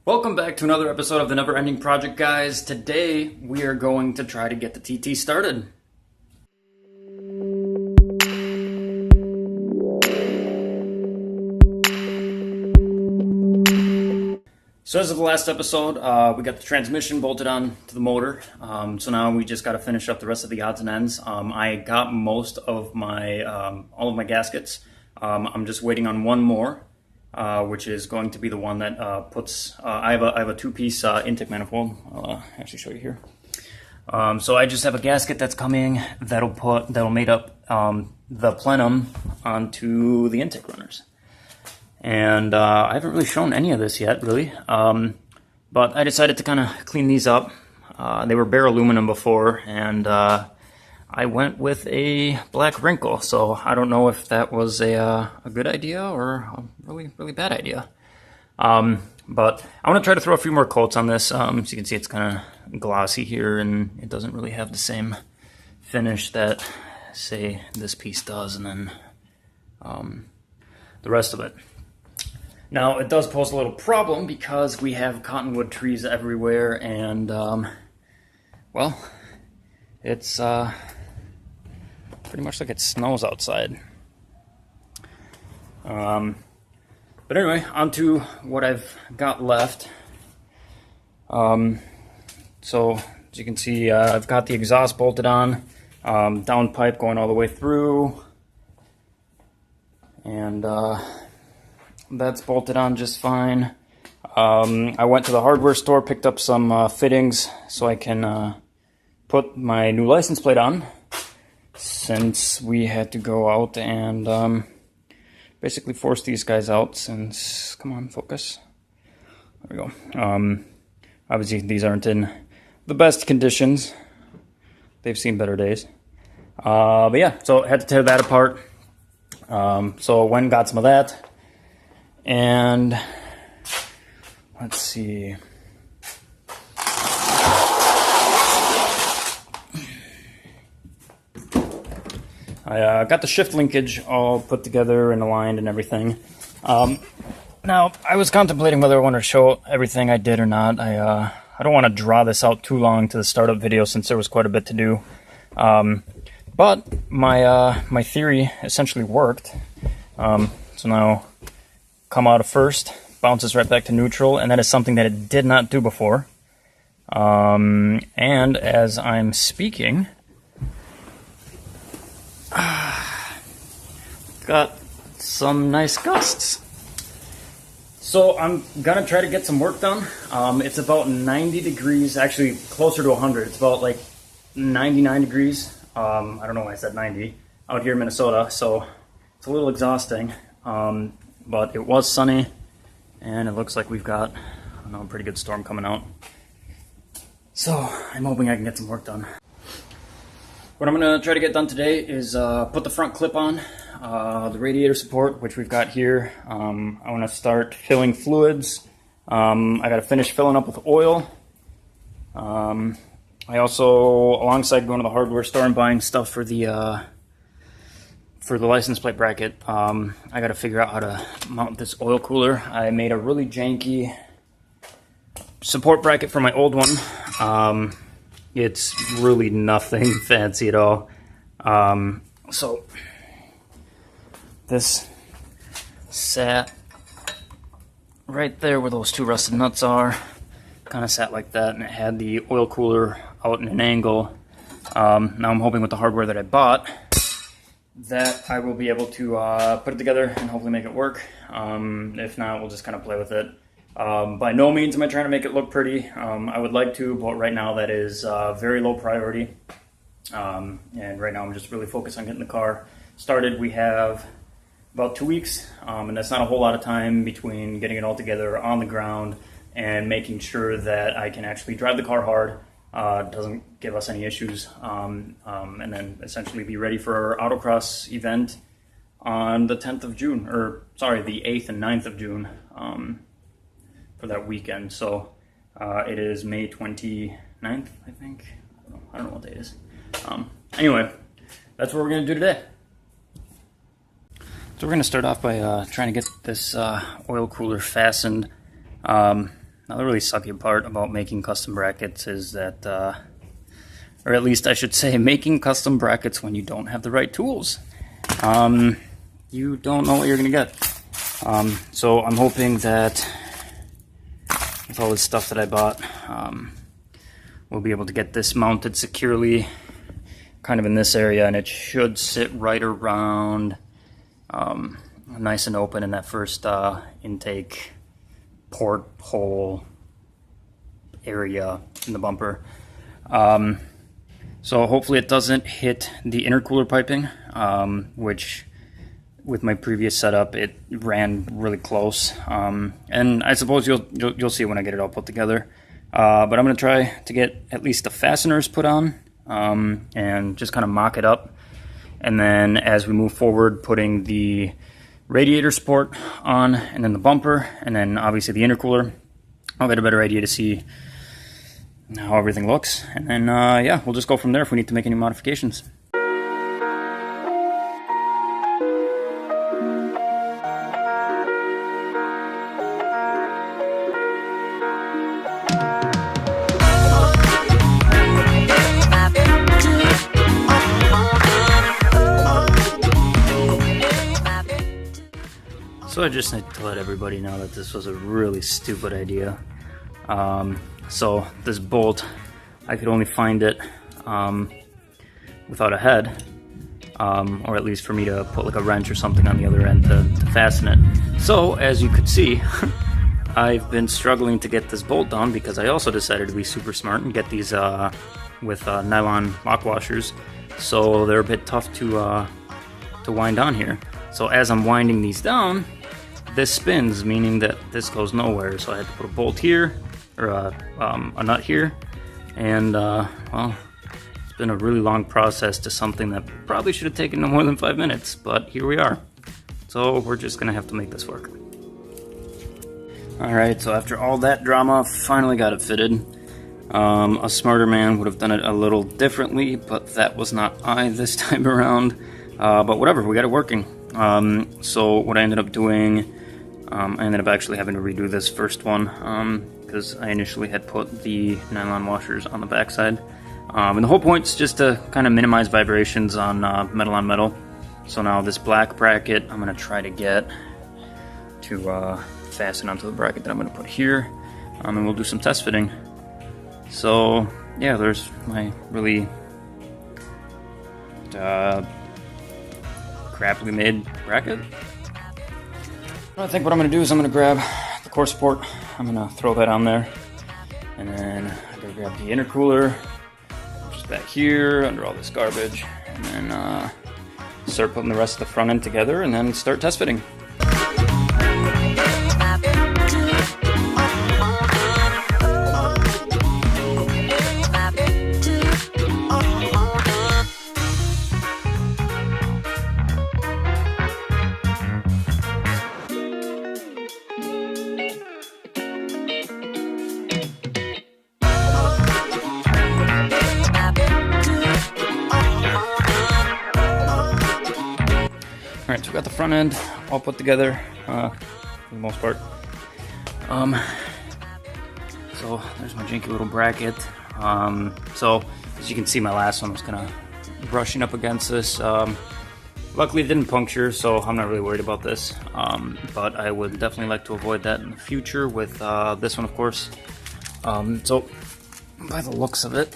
Welcome back to another episode of the Neverending Project, guys. Today we are going to try to get the TT started. So as of the last episode, we got the transmission bolted on to the motor. So now we just got to finish up the rest of the odds and ends. I got most of my all of my gaskets. I'm just waiting on one more. Which is going to be the one that puts. I have a two-piece intake manifold. I'll actually show you here. So I just have a gasket that's coming that'll mate up the plenum onto the intake runners. And I haven't really shown any of this yet, really. But I decided to kind of clean these up. They were bare aluminum before, and I went with a black wrinkle, so I don't know if that was a good idea or a really bad idea. But I want to try to throw a few more coats on this. So you can see it's kind of glossy here, and it doesn't really have the same finish that, say, this piece does, and then the rest of it. Now, it does pose a little problem because we have cottonwood trees everywhere, and, well, it's pretty much like it snows outside. But anyway, on to what I've got left. So as you can see, I've got the exhaust bolted on, down pipe going all the way through, and that's bolted on just fine. I went to the hardware store, picked up some fittings so I can put my new license plate on, since we had to go out and basically force these guys out since, come on, focus. There we go. Obviously these aren't in the best conditions. They've seen better days. But yeah, so I had to tear that apart. So I went and got some of that. And let's see. I got the shift linkage all put together and aligned and everything. Now, I was contemplating whether I want to show everything I did or not. I don't want to draw this out too long to the startup video since there was quite a bit to do. But my theory essentially worked. So now, come out of first, bounces right back to neutral, and that is something that it did not do before. And as I'm speaking, got some nice gusts. So I'm gonna try to get some work done. It's about 90 degrees, actually closer to 100. It's about like 99 degrees. I don't know why I said 90 out here in Minnesota, so it's a little exhausting. But it was sunny, and it looks like we've got, I don't know, a pretty good storm coming out. So I'm hoping I can get some work done. What I'm going to try to get done today is put the front clip on, the radiator support, which we've got here. I want to start filling fluids. I got to finish filling up with oil. I also, alongside going to the hardware store and buying stuff for the license plate bracket, I got to figure out how to mount this oil cooler. I made a really janky support bracket for my old one. It's really nothing fancy at all. So this sat right there where those two rusted nuts are. Kind of sat like that, and it had the oil cooler out in an angle. Now I'm hoping with the hardware that I bought that I will be able to put it together and hopefully make it work. If not, we'll just kind of play with it. By no means am I trying to make it look pretty. I would like to, but right now that is very low priority. And right now I'm just really focused on getting the car started. We have about 2 weeks, and that's not a whole lot of time between getting it all together on the ground and making sure that I can actually drive the car hard, doesn't give us any issues, and then essentially be ready for our autocross event on the 10th of June, or sorry, the 8th and 9th of June. For that weekend. So it is May 29th, I think. I don't know what day it is. Anyway, that's what we're going to do today. So we're going to start off by trying to get this oil cooler fastened. Now the really sucky part about making custom brackets is that, or at least I should say, making custom brackets when you don't have the right tools. You don't know what you're gonna get. So I'm hoping that with all this stuff that I bought, we'll be able to get this mounted securely kind of in this area, and it should sit right around nice and open in that first intake port hole area in the bumper. So hopefully it doesn't hit the intercooler piping, which with my previous setup it ran really close, and I suppose you'll see when I get it all put together. But I'm going to try to get at least the fasteners put on, and just kind of mock it up, and then as we move forward, putting the radiator support on, and then the bumper, and then obviously the intercooler. I'll get a better idea to see how everything looks, and then yeah, we'll just go from there if we need to make any modifications. So I just need to let everybody know that this was a really stupid idea. So this bolt, I could only find it without a head, or at least for me to put like a wrench or something on the other end to fasten it. So as you could see, I've been struggling to get this bolt down because I also decided to be super smart and get these with nylon lock washers. So they're a bit tough to wind on here. So as I'm winding these down, this spins, meaning that this goes nowhere. So I had to put a bolt here, or a nut here, and well, it's been a really long process to something that probably should have taken no more than 5 minutes, but here we are. So we're just gonna have to make this work. Alright, so after all that drama, finally got it fitted. A smarter man would have done it a little differently, but that was not I this time around. But whatever, we got it working. So what I ended up doing, I ended up actually having to redo this first one, because I initially had put the nylon washers on the backside. And the whole point's just to kind of minimize vibrations on metal on metal. So now this black bracket, I'm going to try to get to fasten onto the bracket that I'm going to put here, and we'll do some test fitting. So yeah, there's my really crappily made bracket. I think what I'm going to do is I'm going to grab the core support, I'm going to throw that on there, and then I'm going to grab the intercooler, which is back here under all this garbage, and then start putting the rest of the front end together, and then start test fitting. Alright, so we got the front end all put together, for the most part. So there's my janky little bracket. So as you can see, my last one was kind of brushing up against this. Luckily it didn't puncture, so I'm not really worried about this. But I would definitely like to avoid that in the future with this one, of course. So by the looks of it,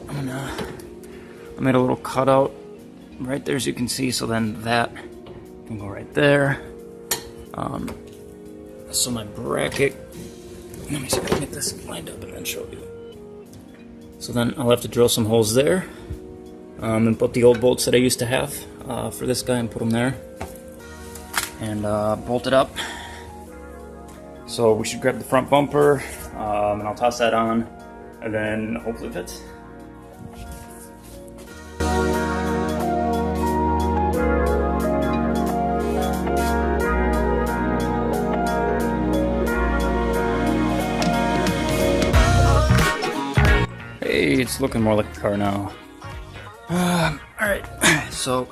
I made a little cutout right there, as you can see, so then that can go right there. So my bracket, let me see if I can get this lined up and then show you. So then I'll have to drill some holes there, and put the old bolts that I used to have for this guy and put them there, and bolt it up. So we should grab the front bumper, and I'll toss that on, and then hopefully it fits. Hey, it's looking more like a car now. Alright, so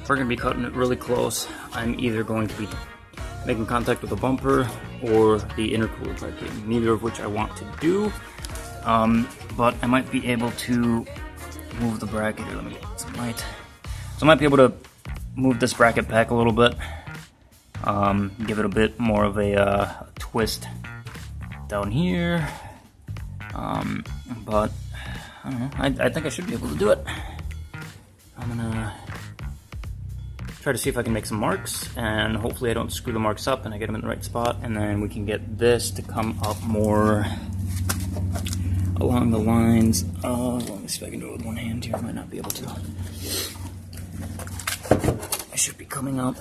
we're going to be cutting it really close. I'm either going to be making contact with the bumper or the intercooler piping, neither of which I want to do. But I might be able to move the bracket here. Let me get some light. So I might be able to move this bracket back a little bit, give it a bit more of a twist down here. But I don't know. I think I should be able to do it. I'm gonna try to see if I can make some marks, and hopefully I don't screw the marks up and I get them in the right spot, and then we can get this to come up more along the lines of, let me see if I can do it with one hand here. I might not be able to. I should be coming up.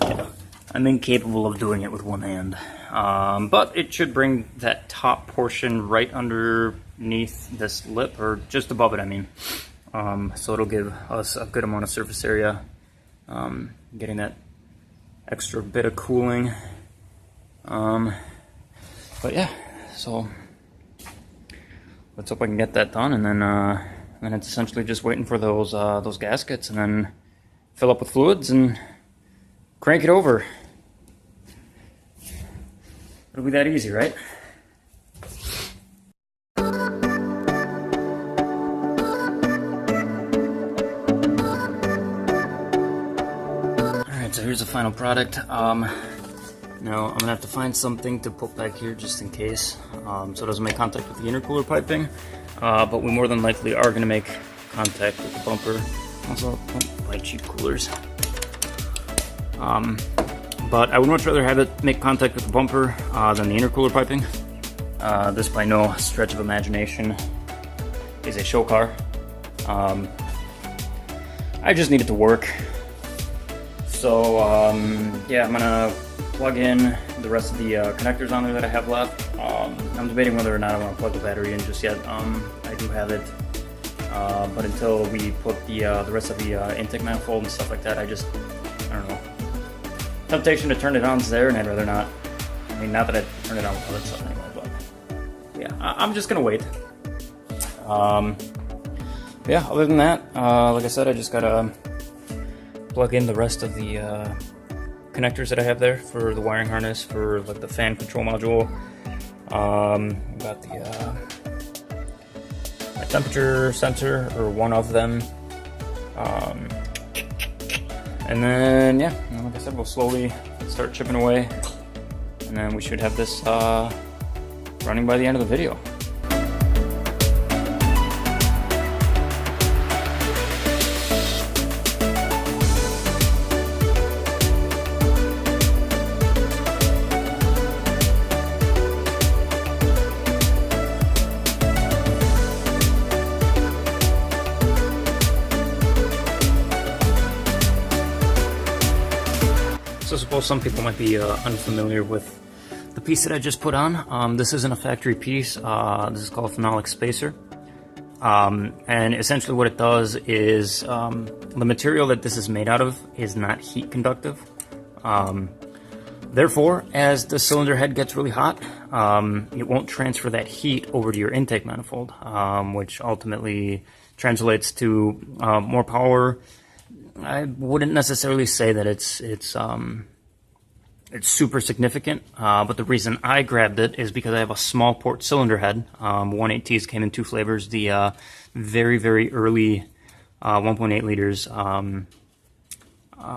Yeah, I'm incapable of doing it with one hand. But it should bring that top portion right underneath this lip, or just above it, I mean. So it'll give us a good amount of surface area, getting that extra bit of cooling. But yeah, so let's hope I can get that done, and then it's essentially just waiting for those gaskets, and then fill up with fluids and crank it over. It'll be that easy, right? Alright, so here's the final product. Now I'm gonna have to find something to put back here just in case, so it doesn't make contact with the intercooler piping. But we more than likely are gonna make contact with the bumper. Also, don't buy cheap coolers. But I would much rather have it make contact with the bumper than the intercooler piping. This, by no stretch of imagination, is a show car. I just need it to work. So yeah, I'm gonna plug in the rest of the connectors on there that I have left. I'm debating whether or not I want to plug the battery in just yet. I do have it, but until we put the rest of the intake manifold and stuff like that, I don't know. Temptation to turn it on is there, and I'd rather not. I mean, not that I'd turn it on with other stuff anyway, but yeah, I'm just gonna wait. Yeah, other than that, like I said, I just gotta plug in the rest of the connectors that I have there for the wiring harness for like the fan control module. Got the my temperature sensor, or one of them. And then, yeah, like I said, we'll slowly start chipping away, and then we should have this running by the end of the video. So I suppose some people might be unfamiliar with the piece that I just put on. This isn't a factory piece. This is called phenolic spacer. And essentially what it does is the material that this is made out of is not heat conductive. Therefore, as the cylinder head gets really hot, it won't transfer that heat over to your intake manifold, which ultimately translates to more power. I wouldn't necessarily say that it's super significant, but the reason I grabbed it is because I have a small port cylinder head. 1.8Ts came in two flavors. The very, very early 1.8 liters,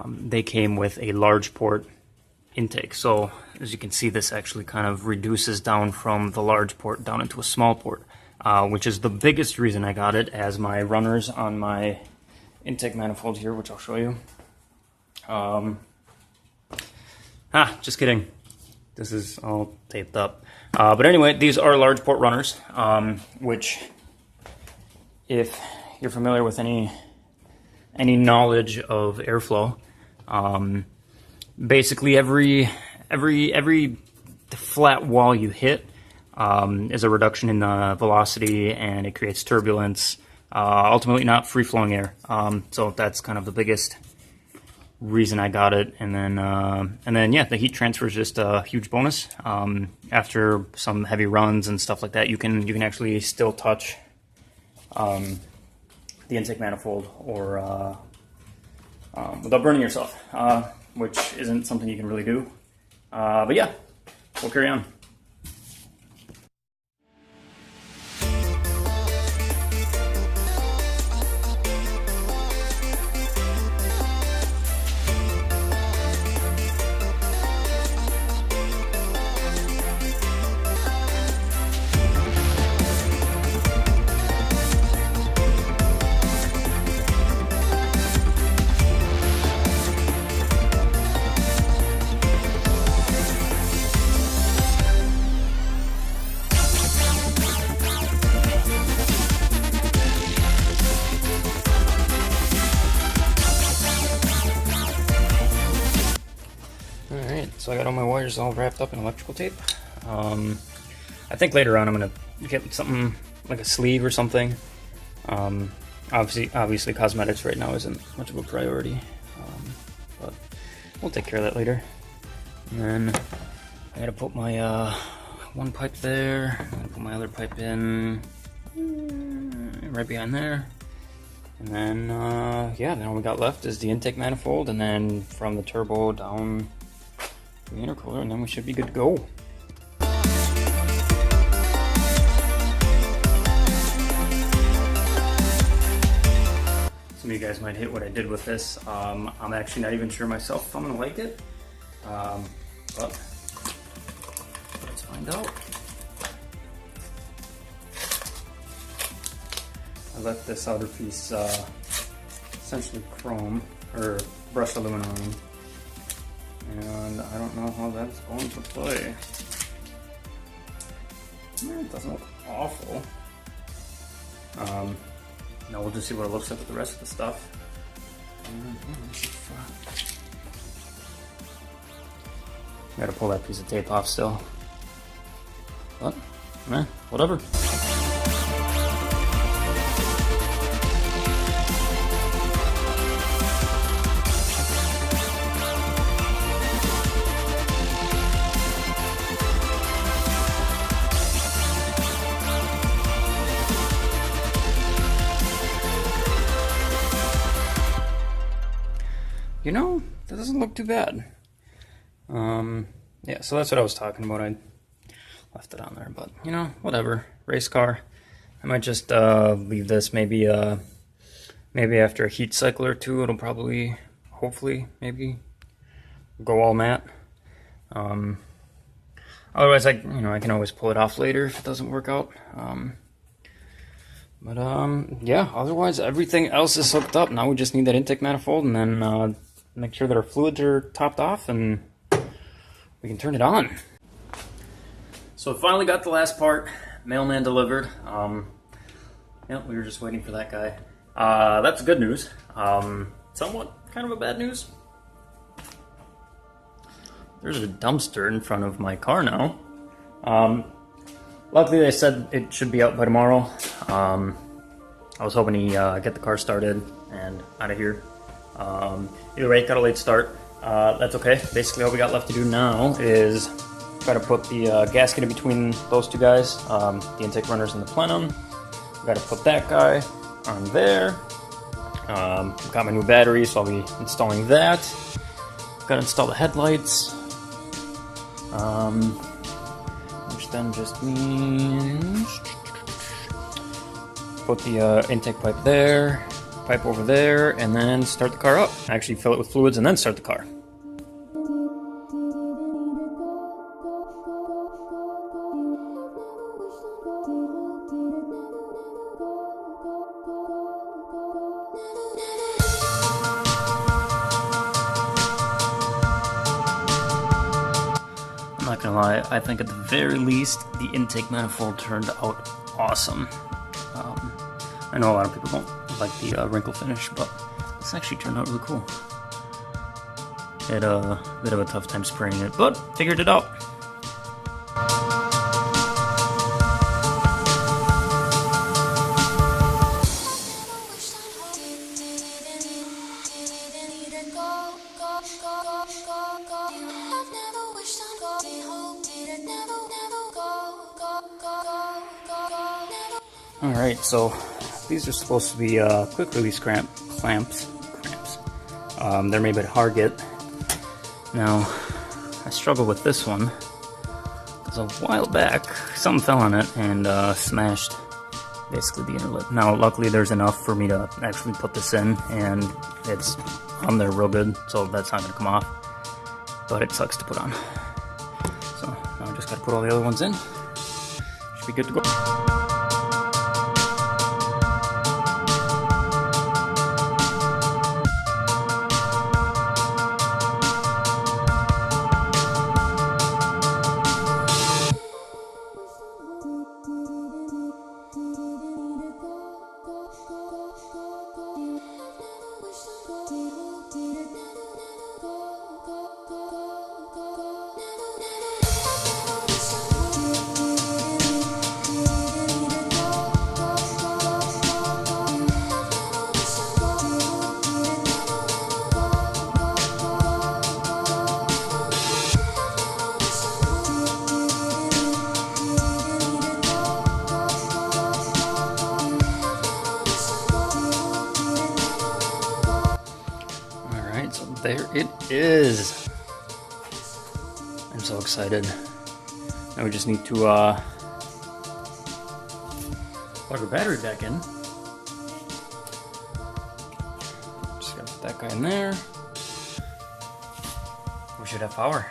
they came with a large port intake. So as you can see, this actually kind of reduces down from the large port down into a small port, which is the biggest reason I got it as my runners on my intake manifold here, which I'll show you. Just kidding. This is all taped up. But anyway, these are large port runners, which, if you're familiar with any knowledge of airflow, basically every flat wall you hit is a reduction in the velocity, and it creates turbulence. Ultimately not free-flowing air. So that's kind of the biggest reason I got it. And then yeah, the heat transfer is just a huge bonus. After some heavy runs and stuff like that, you can actually still touch the intake manifold or without burning yourself. which isn't something you can really do. But yeah, we'll carry on. Alright, so I got all my wires all wrapped up in electrical tape. I think later on I'm going to get something like a sleeve or something. Obviously cosmetics right now isn't much of a priority, but we'll take care of that later. And then I got to put my one pipe there, I'm going to put my other pipe in right behind there. And then, yeah, then all we got left is the intake manifold, and then from the turbo down the intercooler, and then we should be good to go. Some of you guys might hate what I did with this. I'm actually not even sure myself if I'm gonna like it, but let's find out. I left this outer piece essentially chrome or brushed aluminum, and I don't know how that's going to play. It doesn't look awful. Now we'll just see what it looks like with the rest of the stuff. Gotta pull that piece of tape off still, but whatever. You know, that doesn't look too bad. Yeah, so that's what I was talking about. I left it on there, but you know, whatever. Race car. I might just leave this. Maybe after a heat cycle or two, it'll probably, hopefully, maybe go all matte. Otherwise, I can always pull it off later if it doesn't work out. Yeah. Otherwise, everything else is hooked up. Now we just need that intake manifold, and then make sure that our fluids are topped off, and we can turn it on. So finally got the last part. Mailman delivered. Yeah, we were just waiting for that guy. That's good news. Somewhat kind of a bad news. There's a dumpster in front of my car now. Luckily they said it should be out by tomorrow. I was hoping to get the car started and out of here. Either way, got a late start. That's okay. Basically all we got left to do now is got to put the gasket in between those two guys, the intake runners and the plenum. Got to put that guy on there. Got my new battery, so I'll be installing that. Got to install the headlights, which then just means put the intake pipe there, pipe over there, and then start the car up. Actually fill it with fluids and then start the car. I'm not gonna lie, I think at the very least the intake manifold turned out awesome. I know a lot of people don't like the wrinkle finish, but this actually turned out really cool. Had a bit of a tough time spraying it, but figured it out. Alright, so these are supposed to be quick release clamps. They're made by Hargit. Now, I struggle with this one, because a while back, something fell on it and smashed basically the inner lip. Now, luckily there's enough for me to actually put this in, and it's on there real good, so that's not going to come off, but it sucks to put on. So, now I just got to put all the other ones in. Should be good to go. So there it is. I'm so excited. Now we just need to plug our battery back in. Just gotta put that guy in there. We should have power.